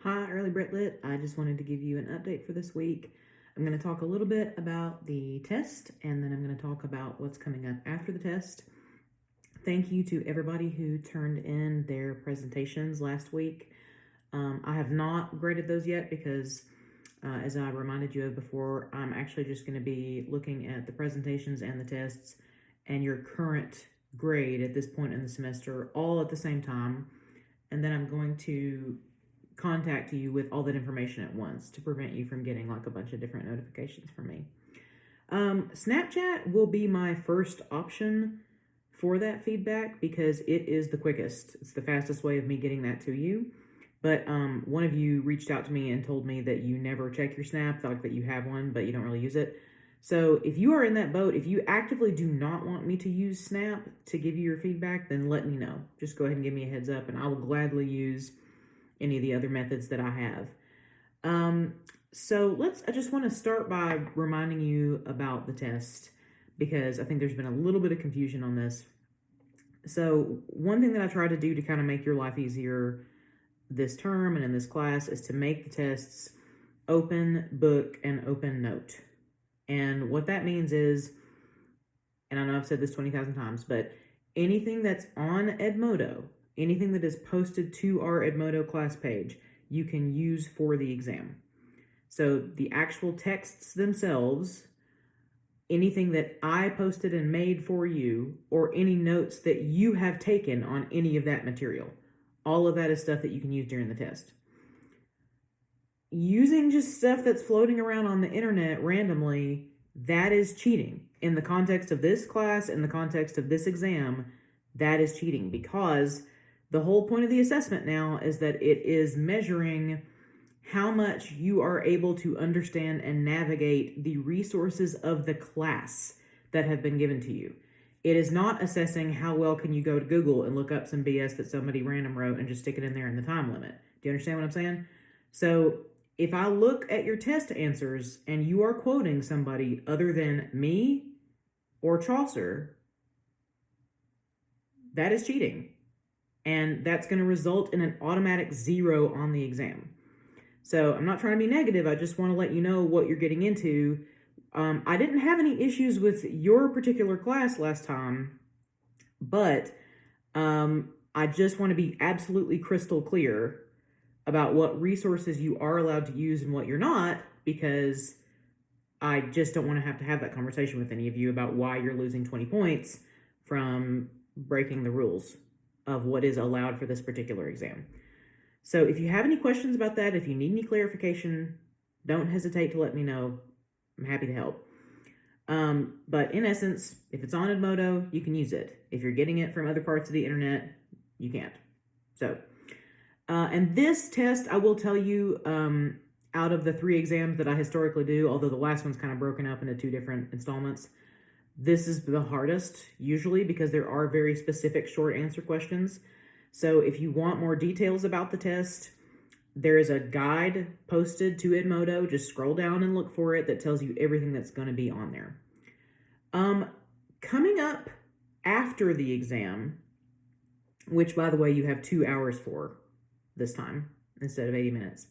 Hi, Early Brit Lit. I just wanted to give you an update for this week. I'm going to talk a little bit about the test, and then I'm going to talk about what's coming up after the test. Thank you to everybody who turned in their presentations last week. I have not graded those yet because, as I reminded you of before, I'm actually just going to be looking at the presentations and the tests and your current grade at this point in the semester all at the same time. And then I'm going to contact you with all that information at once to prevent you from getting like a bunch of different notifications from me. Snapchat will be my first option for that feedback because it is the quickest. It's the fastest way of me getting that to you. But one of you reached out to me and told me that you never check your Snap, like that you have one, but you don't really use it. So if you are in that boat, if you actively do not want me to use Snap to give you your feedback, then let me know. Just go ahead and give me a heads up, and I will gladly use any of the other methods that I have. I just want to start by reminding you about the test because I think there's been a little bit of confusion on this. So one thing that I try to do to kind of make your life easier this term and in this class is to make the tests open book and open note. And what that means is, and I know I've said this 20,000 times, but anything that's on Edmodo, anything that is posted to our Edmodo class page, you can use for the exam. So the actual texts themselves, anything that I posted and made for you, or any notes that you have taken on any of that material, all of that is stuff that you can use during the test. Using just stuff that's floating around on the internet randomly, that is cheating. In the context of this class, in the context of this exam, that is cheating because the whole point of the assessment now is that it is measuring how much you are able to understand and navigate the resources of the class that have been given to you. It is not assessing how well can you go to Google and look up some BS that somebody random wrote and just stick it in there in the time limit. Do you understand what I'm saying? So if I look at your test answers and you are quoting somebody other than me or Chaucer, that is cheating. And that's going to result in an automatic 0 on the exam. So I'm not trying to be negative. I just want to let you know what you're getting into. I didn't have any issues with your particular class last time, but I just want to be absolutely crystal clear about what resources you are allowed to use and what you're not, because I just don't want to have that conversation with any of you about why you're losing 20 points from breaking the rules of what is allowed for this particular exam. So if you have any questions about that, if you need any clarification, don't hesitate to let me know. I'm happy to help. But in essence, if it's on Edmodo, you can use it. If you're getting it from other parts of the internet, you can't. So, and this test, I will tell you, out of the 3 exams that I historically do, although the last one's kind of broken up into 2 different installments, this is the hardest, usually, because there are very specific short answer questions. So if you want more details about the test, there is a guide posted to Edmodo. Just scroll down and look for it that tells you everything that's going to be on there. Coming up after the exam, which, by the way, you have 2 hours for this time instead of 80 minutes.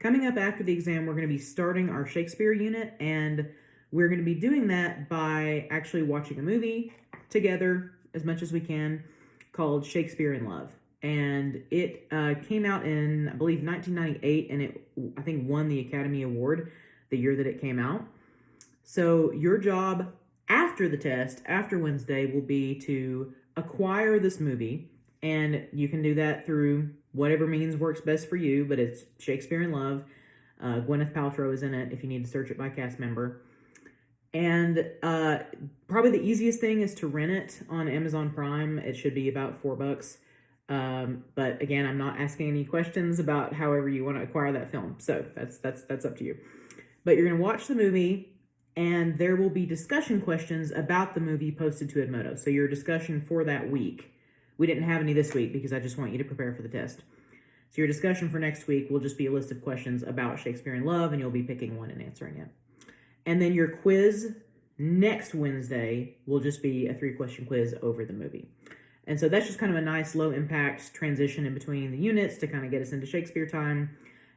Coming up after the exam, we're going to be starting our Shakespeare unit, and we're going to be doing that by actually watching a movie together as much as we can called Shakespeare in Love. And it came out in, I believe, 1998, and it, I think, won the Academy Award the year that it came out. So your job after the test, after Wednesday, will be to acquire this movie, and you can do that through whatever means works best for you, but it's Shakespeare in Love. Gwyneth Paltrow is in it if you need to search it by cast member. And probably the easiest thing is to rent it on Amazon Prime. It should be about $4. But again, I'm not asking any questions about however you want to acquire that film. So that's up to you. But you're going to watch the movie, and there will be discussion questions about the movie posted to Edmodo. So your discussion for that week. We didn't have any this week because I just want you to prepare for the test. So your discussion for next week will just be a list of questions about Shakespeare in Love, and you'll be picking one and answering it. And then your quiz next Wednesday will just be a 3-question quiz over the movie. And so that's just kind of a nice low impact transition in between the units to kind of get us into Shakespeare time.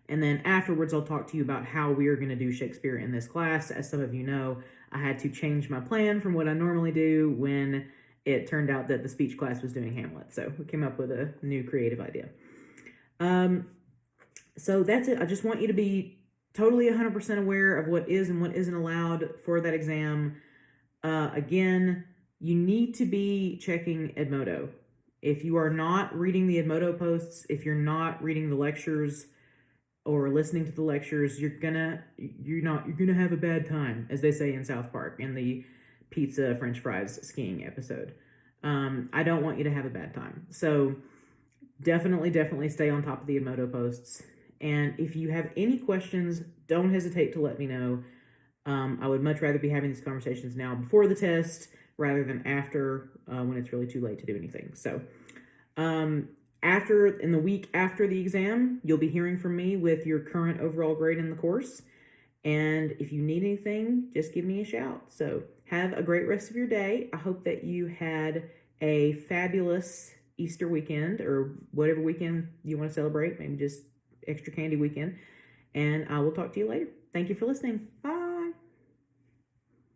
And then afterwards, I'll talk to you about how we are going to do Shakespeare in this class. As some of you know, I had to change my plan from what I normally do when it turned out that the speech class was doing Hamlet. So we came up with a new creative idea. So that's it. I just want you to be totally 100% aware of what is and what isn't allowed for that exam. Again, you need to be checking Edmodo. If you are not reading the Edmodo posts, if you're not reading the lectures or listening to the lectures, you're gonna have a bad time, as they say in South Park in the pizza, French fries, skiing episode. I don't want you to have a bad time. So definitely stay on top of the Edmodo posts. And if you have any questions, don't hesitate to let me know. I would much rather be having these conversations now before the test rather than after, when it's really too late to do anything. So in the week after the exam, you'll be hearing from me with your current overall grade in the course. And if you need anything, just give me a shout. So have a great rest of your day. I hope that you had a fabulous Easter weekend or whatever weekend you want to celebrate, maybe just extra candy weekend. And I will talk to you later. Thank you for listening. Bye.